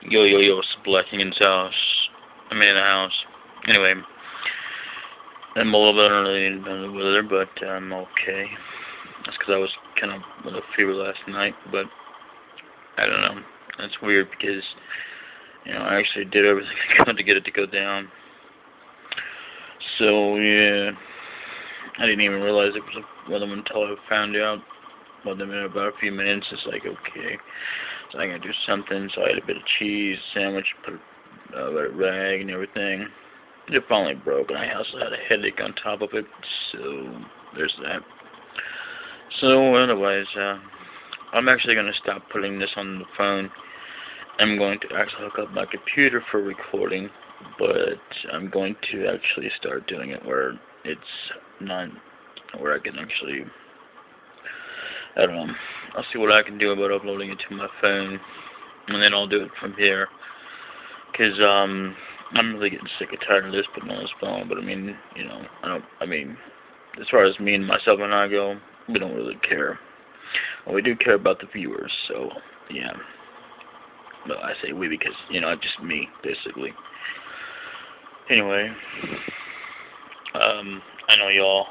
Yo, yo, yo, it's Blacking in the house. I'm in the house. Anyway, I'm a little bit under the weather, but I'm okay. That's because I was kind of with a fever last night, but I don't know. That's weird because, I actually did everything I could to get it to go down. So, yeah, I didn't even realize it was a weather until I found out. Well, then in about a few minutes, it's like, okay, so I gotta do something. So I had a bit of cheese sandwich, put a rag and everything. It finally broke, and I also had a headache on top of it. So there's that. So otherwise, I'm actually gonna stop putting this on the phone. I'm going to actually hook up my computer for recording, but I'm going to actually start doing it where it's not, where I can actually, I don't know, I'll see what I can do about uploading it to my phone, and then I'll do it from here, because, I'm really getting sick and tired of this putting on this phone, but I mean, as far as me and myself and I go, we don't really care. Well, we do care about the viewers, so, yeah. Well, I say we because, just me, basically. Anyway, I know y'all,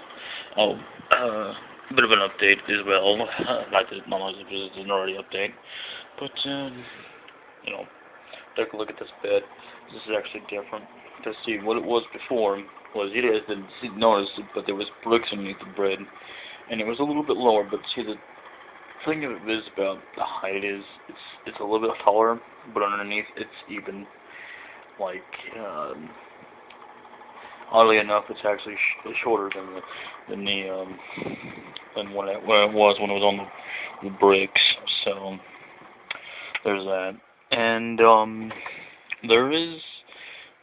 a bit of an update as well, not that my life is an already update, but, take a look at this bed. This is actually different. To see what it was before was, you guys didn't notice it, but there was bricks underneath the bed, and it was a little bit lower, but see, the thing of it is about the height is, it's a little bit taller, but underneath it's even, like, oddly enough, it's actually shorter than what it was when it was on the bricks. So there's that, and there is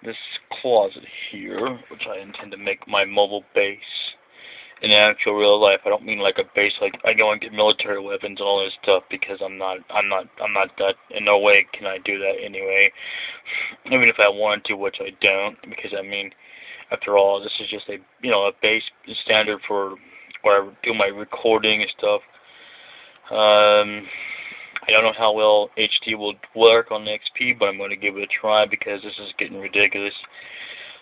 this closet here, which I intend to make my mobile base. In actual real life, I don't mean like a base, like I go and get military weapons and all this stuff, because I'm not that. In no way can I do that anyway. Even if I wanted to, which I don't, because after all, this is just a base standard for where I do my recording and stuff. I don't know how well HD will work on XP, but I'm going to give it a try because this is getting ridiculous.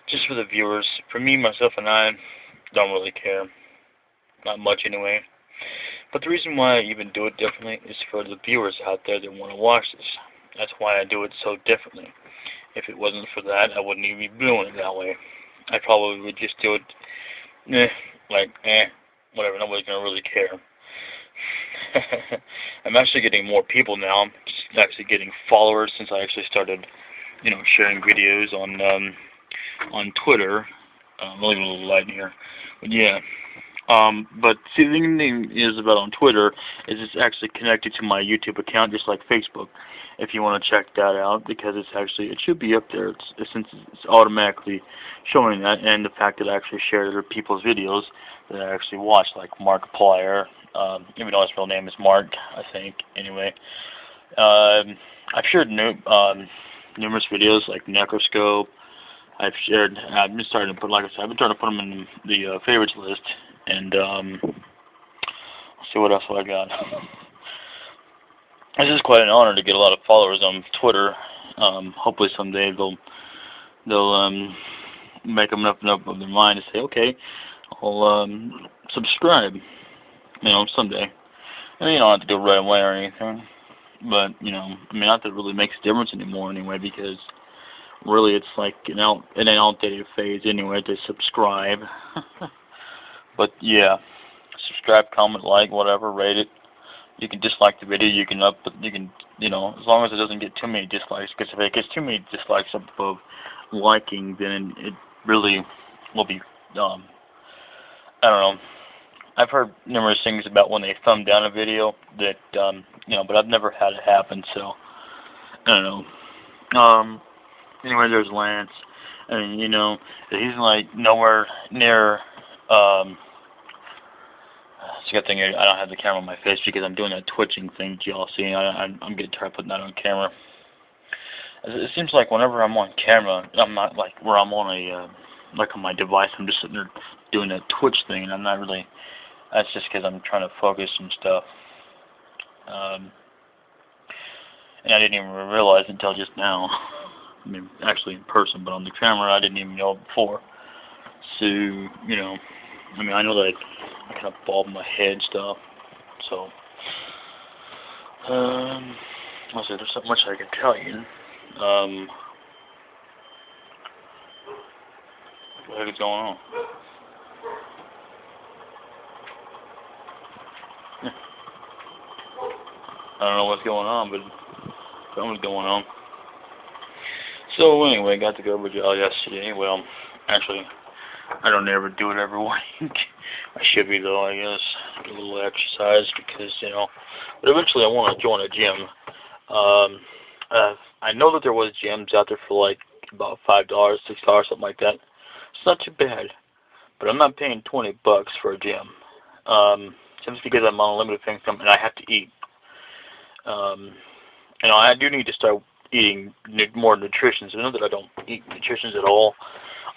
Just for the viewers. For me, myself, and I don't really care. Not much anyway. But the reason why I even do it differently is for the viewers out there that want to watch this. That's why I do it so differently. If it wasn't for that, I wouldn't even be doing it that way. I probably would just do it, whatever, nobody's going to really care. I'm actually getting more people now. I'm actually getting followers since I actually started, sharing videos on Twitter. I'm leaving a little light in here. But yeah. But see, the thing is about on Twitter is it's actually connected to my YouTube account, just like Facebook, if you want to check that out, because it should be up there. Since it's automatically showing that, and the fact that I actually share other people's videos that I actually watch, like Markiplier, even though his real name is Mark, I think, anyway. I've shared numerous videos, like Necroscope. I've been starting to put, like I said, I've been trying to put them in the favorites list, and let's see what else I got. This is quite an honor to get a lot of followers on Twitter. Hopefully someday they'll make them up of their mind to say, okay, I'll subscribe, someday. And you don't have to do it right away or anything, but not that it really makes a difference anymore anyway, because really it's like an outdated phase anyway to subscribe. But yeah, subscribe, comment, like, whatever, rate it. You can dislike the video, you can as long as it doesn't get too many dislikes, because if it gets too many dislikes up above liking, then it really will be, I don't know. I've heard numerous things about when they thumb down a video that, but I've never had it happen, so, I don't know. Anyway, there's Lance, and, he's, like, nowhere near, it's a good thing I don't have the camera on my face, because I'm doing that twitching thing that y'all see. I'm getting tired of putting that on camera. It seems like whenever I'm on camera, I'm not, like, where I'm on on my device, I'm just sitting there doing that twitch thing, and I'm not really, that's just because I'm trying to focus and stuff. and I didn't even realize it until just now. I mean, actually in person, but on the camera, I didn't even know it before. So, you know, I mean, I know that I kind of bob my head and stuff. So, let's see, there's so much I can tell you. What the heck is going on? I don't know what's going on, but something's going on. So anyway, got to go over jail yesterday. Well, actually, I don't ever do it every week. I should be though, I guess. Get a little exercise because, you know. But eventually, I want to join a gym. I know that there was gyms out there for like about $5, $6, something like that. It's not too bad, but I'm not paying $20 for a gym. Just because I'm on a limited income and I have to eat. You know, I do need to start eating more nutrition. So I know that I don't eat nutrition at all.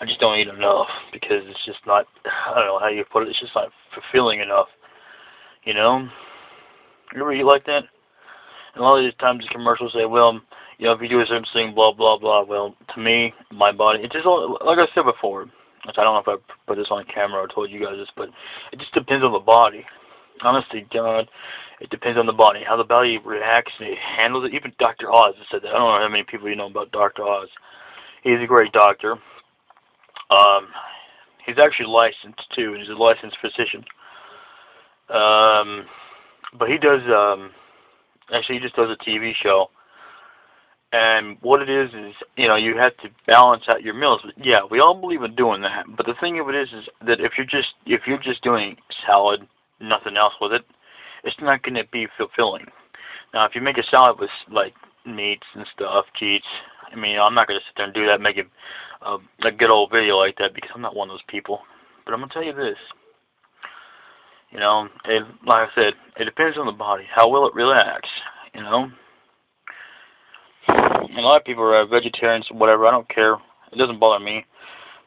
I just don't eat enough because it's just not, I don't know how you put it, it's just not fulfilling enough. You know? You ever eat like that? And a lot of these times the commercials say, well, you know, if you do a certain thing, blah, blah, blah. Well, to me, my body, it just, like I said before, which I don't know if I put this on camera or told you guys this, but it just depends on the body. Honestly, God, it depends on the body, how the body reacts and it handles it. Even Dr. Oz has said that. I don't know how many people you know about Dr. Oz. He's a great doctor. He's actually licensed too, and he's a licensed physician. But he does, actually he just does a TV show. And what it is, you know, you have to balance out your meals. Yeah, we all believe in doing that. But the thing of it is that if you're just doing salad, nothing else with it, it's not going to be fulfilling. Now, if you make a salad with like meats and stuff, cheats, I mean, I'm not going to sit there and do that, make it a good old video like that because I'm not one of those people. But I'm going to tell you this. You know, like I said, it depends on the body. How will it relax? You know. A lot of people are vegetarians, whatever. I don't care. It doesn't bother me.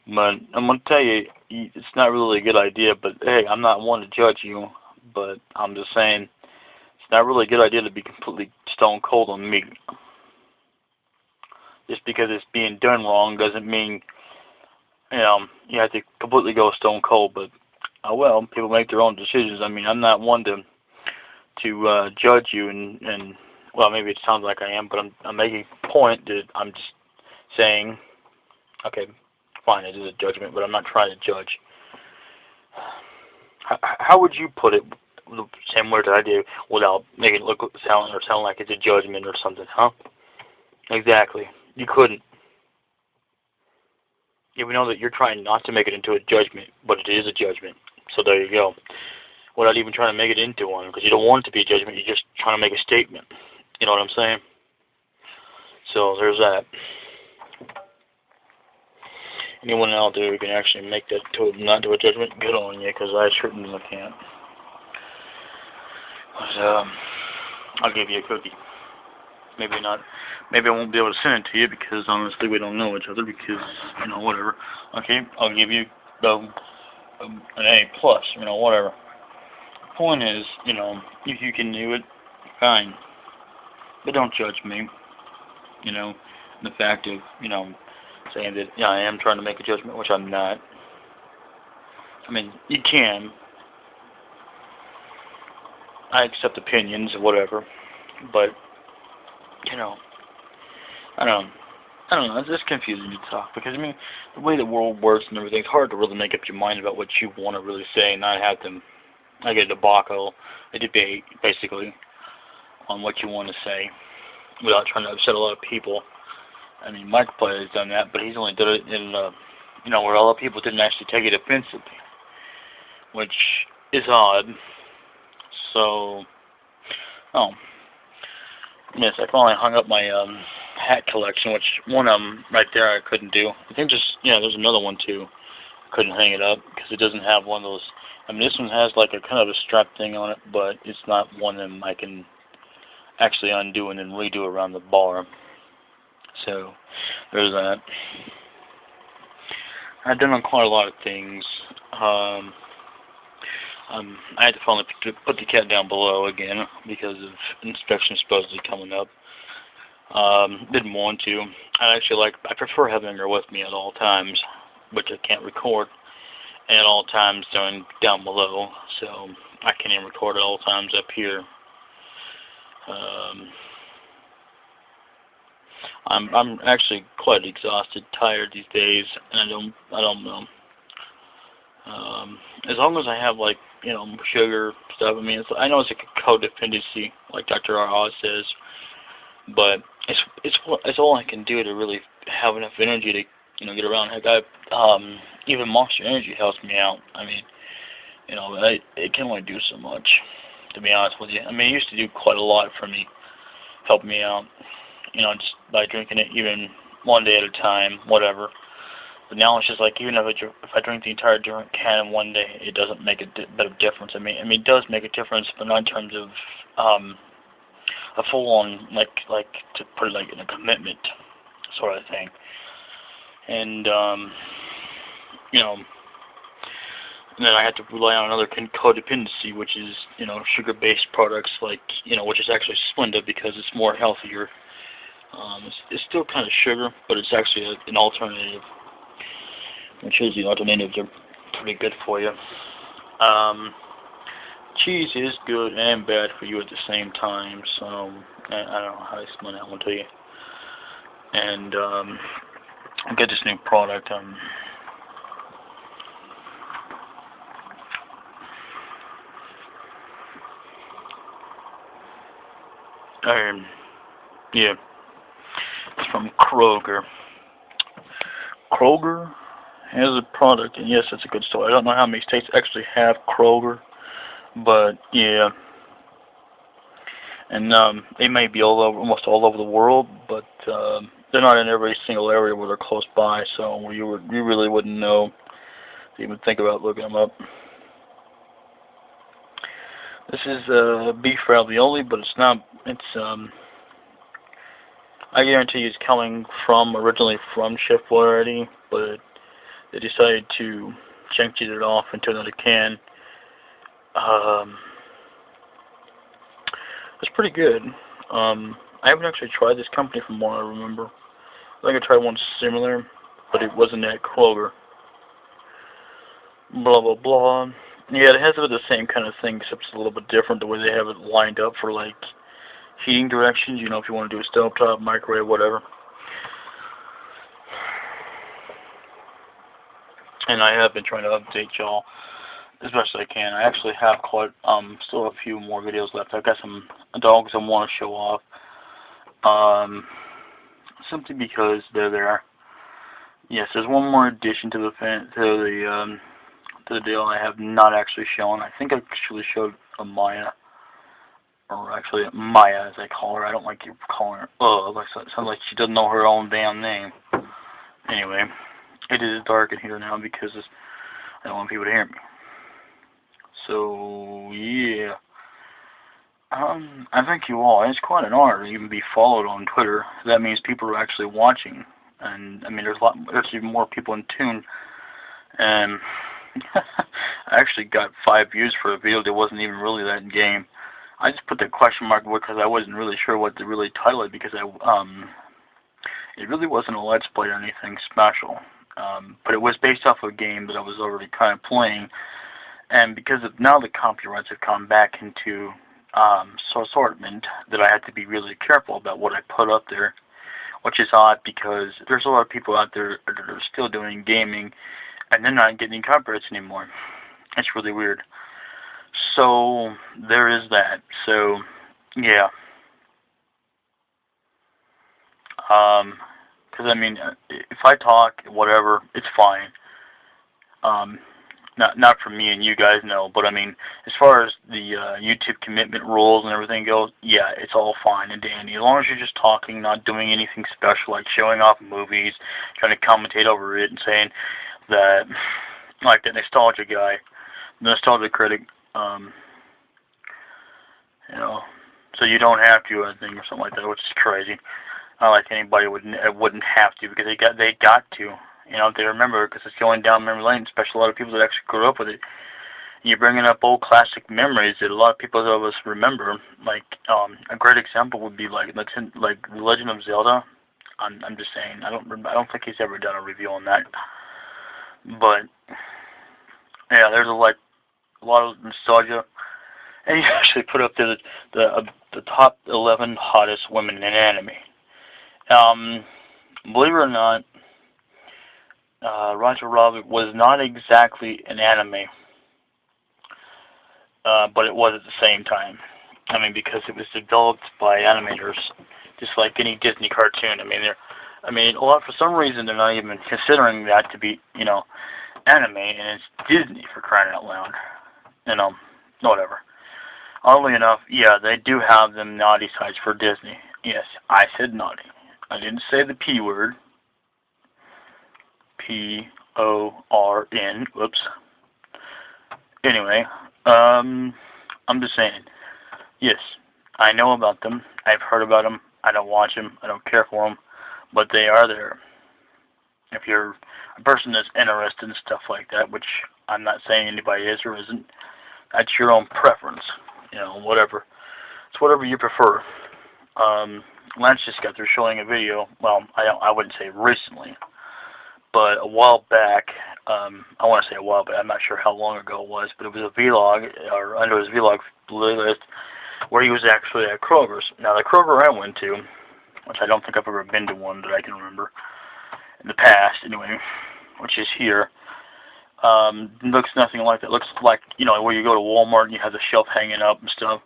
But I'm going to tell you, it's not really a good idea. But, hey, I'm not one to judge you. But I'm just saying, it's not really a good idea to be completely stone cold on meat. Just because it's being done wrong doesn't mean, you know, you have to completely go stone cold. But, well, people make their own decisions. I mean, I'm not one to judge you and well, maybe it sounds like I am, but I'm making a point that I'm just saying, okay, fine, it is a judgment, but I'm not trying to judge. How would you put it, the same words that I do, without making it sound like it's a judgment or something, huh? Exactly. You couldn't. Yeah, we know that you're trying not to make it into a judgment, but it is a judgment. So there you go. Without even trying to make it into one, because you don't want it to be a judgment, you're just trying to make a statement. You know what I'm saying? So there's that. Anyone out there who can actually make that not do a judgment, good on you, because I certainly can't. But, I'll give you a cookie. Maybe not. Maybe I won't be able to send it to you because honestly we don't know each other because, you know, whatever. Okay, I'll give you an A+, you know, whatever. The point is, you know, if you can do it, fine. But don't judge me, you know, the fact of, you know, saying that, yeah, I am trying to make a judgment, which I'm not. I mean, you can. I accept opinions or whatever, but, you know, I don't know, it's just confusing to talk, because, I mean, the way the world works and everything, it's hard to really make up your mind about what you want to really say and not have to, like a debacle, a debate, basically, on what you want to say without trying to upset a lot of people. I mean, Markiplier has done that, but he's only done it in, you know, where a lot of people didn't actually take it offensively, which is odd. So, yes, I finally hung up my hat collection, which one of them right there I couldn't do. I think there's another one too. I couldn't hang it up because it doesn't have one of those. I mean, this one has like a kind of a strap thing on it, but it's not one of them I can actually undo and then redo around the bar. So there's that. I've done quite a lot of things. I had to finally put the cat down below again because of inspection supposedly coming up. Didn't want to. I prefer having her with me at all times, which I can't record at all times down below, so I can't even record at all times up here. Um, I'm actually quite exhausted, tired these days, and I don't know. As long as I have like sugar stuff, I mean I know it's like a codependency, like Dr. R. Oz says, but it's all I can do to really have enough energy to get around. Heck, even Monster Energy helps me out. I mean, it can only do so much, to be honest with you. I mean, it used to do quite a lot for me, help me out, just by drinking it even one day at a time, whatever. But now it's just like even if I drink the entire can in one day, it doesn't make a bit of difference. I mean, it does make a difference, but not in terms of a full-on like to put it like in a commitment sort of thing. And and then I had to rely on another codependency, which is sugar-based products like which is actually Splenda because it's more healthier. It's still kind of sugar, but it's actually an alternative, which is the alternatives are pretty good for you. Cheese is good and bad for you at the same time, so I don't know how to explain that one to you. And I got this new product. Yeah, it's from Kroger. Kroger has a product, and yes, it's a good store. I don't know how many states actually have Kroger, but yeah, and they may be almost all over the world, but they're not in every single area where they're close by, so you really wouldn't know to even think about looking them up. This is beef ravioli, but it's not. I guarantee it's coming originally from Chef Boyardee, but they decided to change it off into another can. It's pretty good. I haven't actually tried this company from what I remember. I think I tried one similar, but it wasn't at Kroger. Blah, blah, blah. Yeah, it has the same kind of thing, except it's a little bit different, the way they have it lined up for, like, heating directions, if you want to do a stovetop, microwave, whatever. And I have been trying to update y'all as best as I can. I actually have still a few more videos left. I've got some dogs I want to show off. Simply because they're there. Yes, there's one more addition to the deal I have not actually shown. I think I actually showed Maya. Or actually, Maya, as I call her. I don't like you calling her. It sounds like she doesn't know her own damn name. Anyway, it is dark in here now because I don't want people to hear me. So, yeah. I thank you all. It's quite an honor to even be followed on Twitter. That means people are actually watching. And, I mean, there's even more people in tune. And I actually got 5 views for a video that wasn't even really that in game. I just put the question mark because I wasn't really sure what to really title it because it really wasn't a Let's Play or anything special. But it was based off of a game that I was already kind of playing. And because now the copyrights have come back into assortment, that I had to be really careful about what I put up there, which is odd because there's a lot of people out there that are still doing gaming and they're not getting copyrights anymore. It's really weird. So there is that. So yeah. Because I mean, if I talk, whatever, it's fine. Not for me and you guys know, but I mean, as far as the YouTube commitment rules and everything goes, yeah, it's all fine and dandy. As long as you're just talking, not doing anything special, like showing off movies, trying to commentate over it and saying that, like the nostalgia guy, the nostalgia critic, so you don't have to, I think, or something like that, which is crazy. Not like anybody wouldn't have to, because they got to. They remember it because it's going down memory lane, especially a lot of people that actually grew up with it. you're bringing up old classic memories that a lot of people of us remember. Like, a great example would be like The Legend of Zelda. I'm just saying, I don't think he's ever done a review on that. But yeah, there's a lot of nostalgia, and he actually put up the top 11 hottest women in anime. Believe it or not, Roger Rabbit was not exactly an anime, but it was at the same time. I mean, because it was developed by animators, just like any Disney cartoon. For some reason they're not even considering that to be, anime, and it's Disney, for crying out loud. Whatever. Oddly enough, yeah, they do have them naughty sites for Disney. Yes, I said naughty. I didn't say the P word. P-O-R-N. Whoops. Anyway, I'm just saying. Yes, I know about them. I've heard about them. I don't watch them. I don't care for them. But they are there. If you're a person that's interested in stuff like that, which I'm not saying anybody is or isn't, that's your own preference. Whatever. It's whatever you prefer. Lance just got through showing a video. Well, I wouldn't say recently, but a while back. I want to say a while back. I'm not sure how long ago it was, but it was a vlog, or under his vlog list, where he was actually at Kroger's. Now, the Kroger I went to, which I don't think I've ever been to one that I can remember in the past, anyway, which is here. Looks nothing like that. Looks like, where you go to Walmart and you have the shelf hanging up and stuff.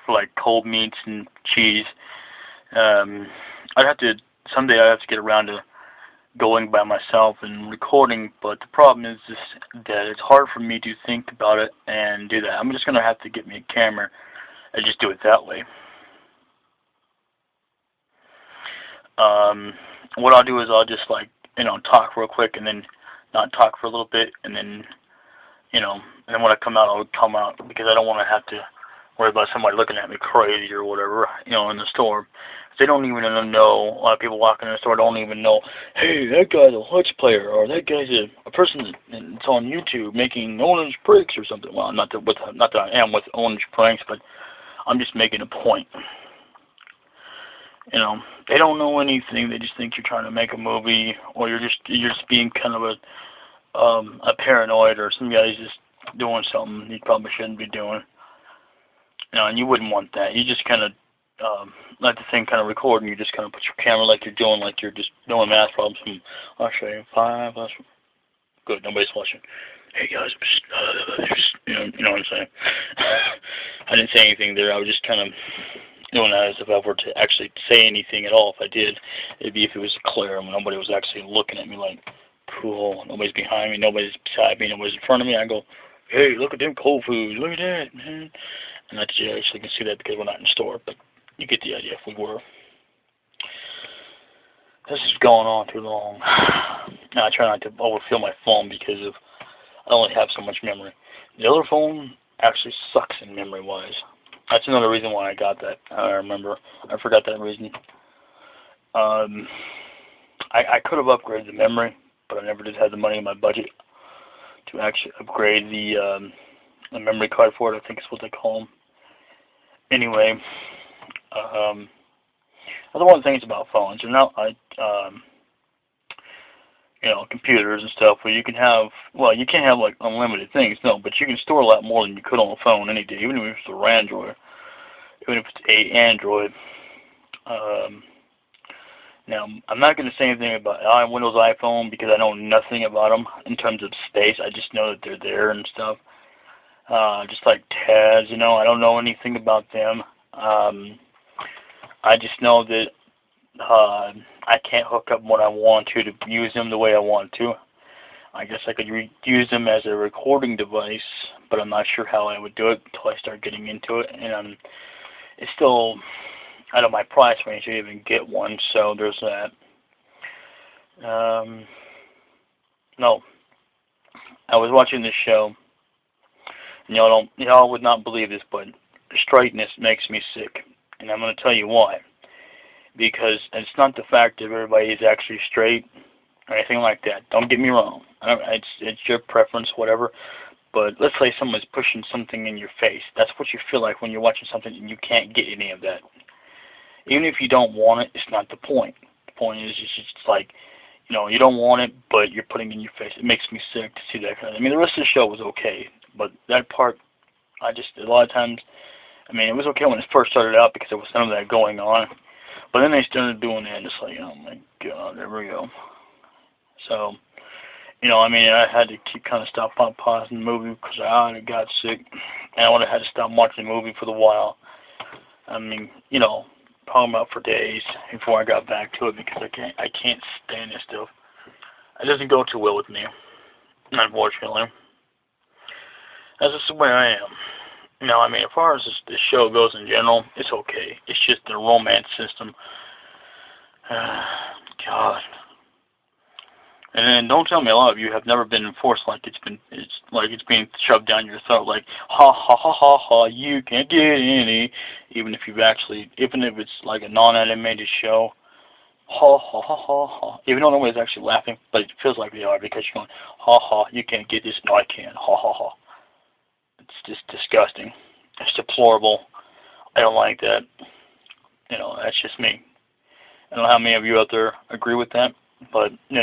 For like cold meats and cheese. Someday I'd have to get around to going by myself and recording, but the problem is that it's hard for me to think about it and do that. I'm just going to have to get me a camera and just do it that way. What I'll do is I'll just talk real quick and then not talk for a little bit, and then and then when I come out, I'll come out, because I don't want to have to worry about somebody looking at me crazy or whatever, in the store. They don't even know, a lot of people walking in the store don't even know, hey, that guy's a Let's Player, or that guy's a person that's on YouTube making orange pranks or something. Well, not that I am with orange pranks, but I'm just making a point. They don't know anything. They just think you're trying to make a movie, or you're just being kind of a paranoid, or some guy's just doing something he probably shouldn't be doing. And you wouldn't want that. You just kind of let the thing kind of record, and you just kind of put your camera like you're just doing math problems. I'll show you 5 plus. Good, nobody's watching. Hey guys, you know what I'm saying? I didn't say anything there. I was just kind of doing that as if I were to actually say anything at all. If I did, it'd be if it was clear and nobody was actually looking at me like, cool, nobody's behind me, nobody's beside me, nobody's in front of me. I go, hey, look at them cold foods, look at that, man. And I actually can see that because we're not in the store, but you get the idea if we were. This is going on too long. Now, I try not to overfill my phone because I only have so much memory. The other phone actually sucks in memory-wise. That's another reason why I got that. I remember. I forgot that reason. I could have upgraded the memory, but I never did have the money in my budget to actually upgrade the memory card for it, I think is what they call them. Anyway, other one of the things about phones, computers and stuff, where you can have, you can't have like unlimited things, no, but you can store a lot more than you could on a phone any day, even if it's a Android, even if it's a Android. Now, I'm not going to say anything about Windows iPhone because I know nothing about them in terms of space. I just know that they're there and stuff. Just like tabs, I don't know anything about them. I just know that I can't hook up when I want to use them the way I want to. I guess I could use them as a recording device, but I'm not sure how I would do it until I start getting into it. And it's still out of my price range to even get one, so there's that. No, I was watching this show, and y'all would not believe this, but straightness makes me sick, and I'm going to tell you why. Because it's not the fact that everybody is actually straight. or anything like that. Don't get me wrong. It's your preference, whatever. But let's say someone's pushing something in your face. That's what you feel like when you're watching something and you can't get any of that. Even if you don't want it, it's not the point. The point is, it's just like, you don't want it, but you're putting it in your face. It makes me sick to see that kind of. I mean, the rest of the show was okay, but that part, a lot of times, it was okay when it first started out because there was none of that going on. But then they started doing that, and it's like, oh my God, there we go. So, I had to keep kind of pausing the movie because I got sick, and I would have had to stop watching the movie for a while. Talking about for days before I got back to it because I can't stand this stuff. It doesn't go too well with me, unfortunately. That's just the way I am. As far as the show goes in general, it's okay. It's just the romance system. God. And then don't tell me a lot of you have never been enforced like it's being shoved down your throat, like ha ha ha ha ha, you can't get any, even if it's like a non-animated show, ha ha ha ha ha, even though nobody's actually laughing, but it feels like they are because you're going ha ha, you can't get this, no I can, ha ha ha. It's just disgusting. It's deplorable. I don't like that. That's just me. I don't know how many of you out there agree with that, but you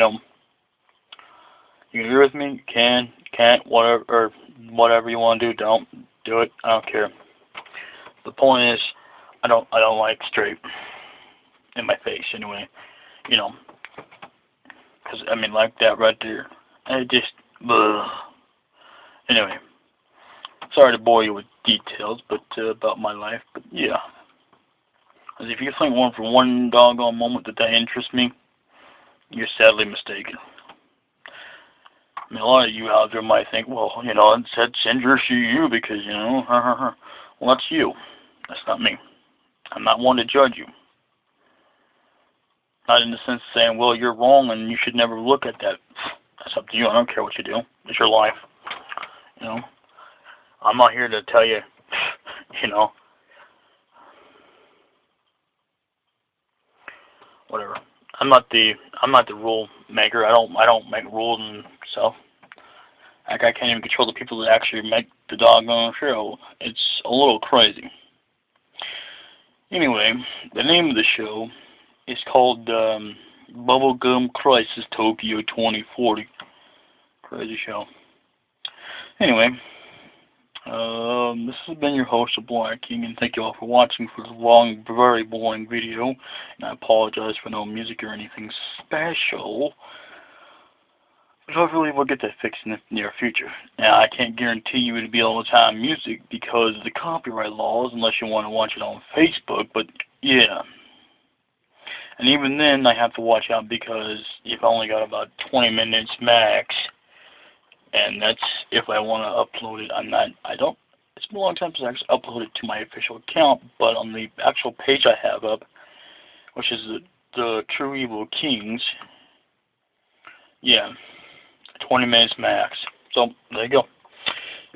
can agree with me, you can, can't, whatever you want to do, don't do it, I don't care. The point is, I don't like straight in my face anyway, because, like that right there, it just, ugh. Anyway, sorry to bore you with details, but, about my life, but yeah. Because if you think for one doggone moment that interests me, you're sadly mistaken. A lot of you out there might think, well, it said censor you because, well, that's you. That's not me. I'm not one to judge you. Not in the sense of saying, well, you're wrong and you should never look at that. That's up to you. I don't care what you do. It's your life. I'm not here to tell you, whatever. I'm not the rule maker. I don't make rules and stuff. I can't even control the people that actually make the doggone show. It's a little crazy. Anyway, the name of the show is called Bubblegum Crisis Tokyo 2040. Crazy show. Anyway, this has been your host, the Black King, and thank you all for watching for this long, very boring video. And I apologize for no music or anything special. But hopefully we'll get that fixed in the near future. Now, I can't guarantee you it'll be all the time music because of the copyright laws, unless you want to watch it on Facebook, but yeah. And even then, I have to watch out because you've only got about 20 minutes max. And that's if I want to upload it. It's been a long time since I actually uploaded it to my official account, but on the actual page I have up, which is the True Evil Kings, yeah, 20 minutes max. So, there you go.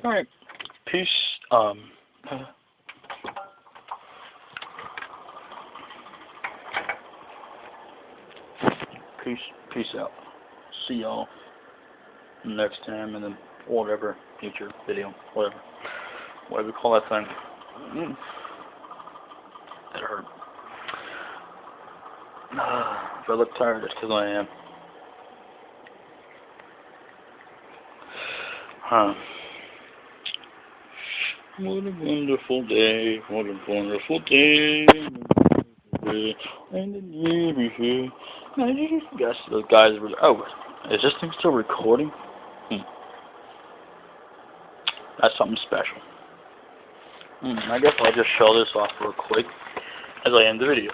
Alright, peace, peace out. See y'all next time in the whatever future video, whatever you call that thing. That hurt. If I look tired, it's because I am. What a wonderful day, what a wonderful day, and the neighborhood. I guess those guys were. Oh, is this thing still recording? That's something special. I guess I'll just show this off real quick as I end the video.